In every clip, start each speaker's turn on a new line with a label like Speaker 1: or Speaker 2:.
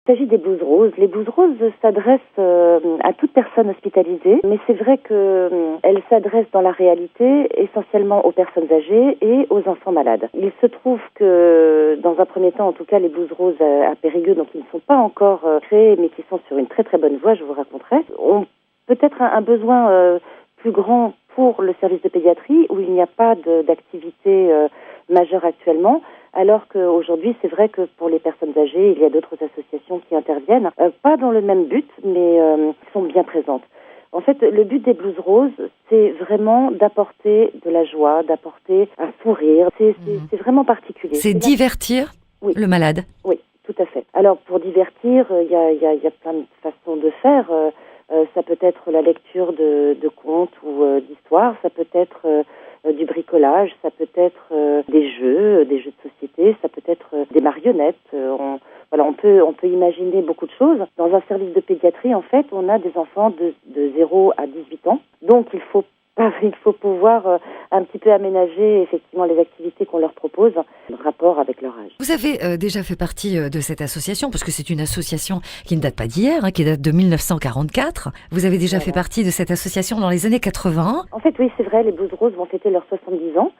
Speaker 1: Il s'agit des blouses roses. Les blouses roses s'adressent à toute personne hospitalisée, mais c'est vrai qu'elles s'adressent dans la réalité essentiellement aux personnes âgées et aux enfants malades. Il se trouve que, dans un premier temps, en tout cas, les blouses roses à Périgueux, donc qui ne sont pas encore créées, mais qui sont sur une très très bonne voie, je vous raconterai, ont peut-être un besoin plus grand pour le service de pédiatrie, où il n'y a pas d'activité majeure actuellement, alors qu'aujourd'hui, c'est vrai que pour les personnes âgées, il y a d'autres associations qui interviennent, pas dans le même but, mais qui sont bien présentes. En fait, le but des blouses roses, c'est vraiment d'apporter de la joie, d'apporter un sourire. C'est vraiment particulier.
Speaker 2: C'est divertir le malade.
Speaker 1: Oui, tout à fait. Alors, pour divertir, il y a plein de façons de faire. Ça peut être la lecture de contes ou d'histoires, ça peut être du bricolage, ça peut être des jeux de société, ça peut être des marionnettes. On peut imaginer beaucoup de choses. Dans un service de pédiatrie, en fait, on a des enfants de 0 à 18 ans. Donc, il faut pouvoir un petit peu aménager effectivement les activités qu'on leur propose en rapport avec leur âge.
Speaker 2: Vous avez déjà fait partie de cette association, parce que c'est une association qui ne date pas d'hier, qui date de 1944. Vous avez déjà fait partie de cette association dans les années 80.
Speaker 1: En fait, oui, c'est vrai, les blouses roses vont fêter leurs 70 ans.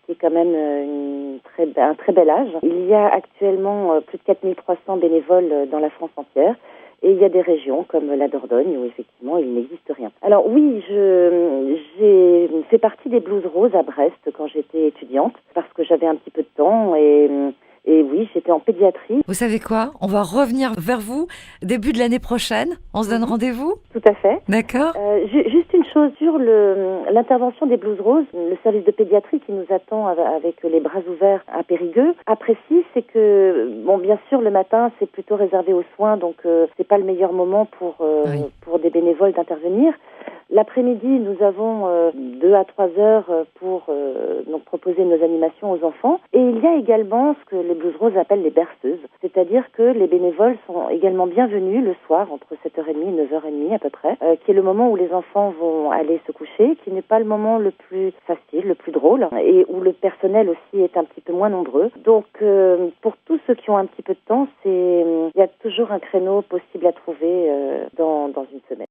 Speaker 1: C'est quand même un très bel âge. Il y a actuellement plus de 4300 bénévoles dans la France entière. Et il y a des régions comme la Dordogne où effectivement il n'existe rien. Alors oui, j'ai fait partie des blouses roses à Brest quand j'étais étudiante parce que j'avais un petit peu de temps et oui, j'étais en pédiatrie.
Speaker 2: Vous savez quoi? On va revenir vers vous début de l'année prochaine. On se donne rendez-vous?
Speaker 1: Tout à fait.
Speaker 2: D'accord.
Speaker 1: Juste une chose sur l'intervention des blouses roses. Le service de pédiatrie qui nous attend avec les bras ouverts à Périgueux apprécie, c'est que, bon, bien sûr, le matin, c'est plutôt réservé aux soins, donc c'est pas le meilleur moment pour des bénévoles d'intervenir. L'après-midi, nous avons 2 à 3 heures pour donc proposer nos animations aux enfants. Et il y a également ce que les blouses roses appellent les berceuses. C'est-à-dire que les bénévoles sont également bienvenus le soir, entre 7h30 et 9h30 à peu près, qui est le moment où les enfants vont aller se coucher, qui n'est pas le moment le plus facile, le plus drôle, et où le personnel aussi est un petit peu moins nombreux. Donc, pour tous ceux qui ont un petit peu de temps, il y a toujours un créneau possible à trouver dans une semaine.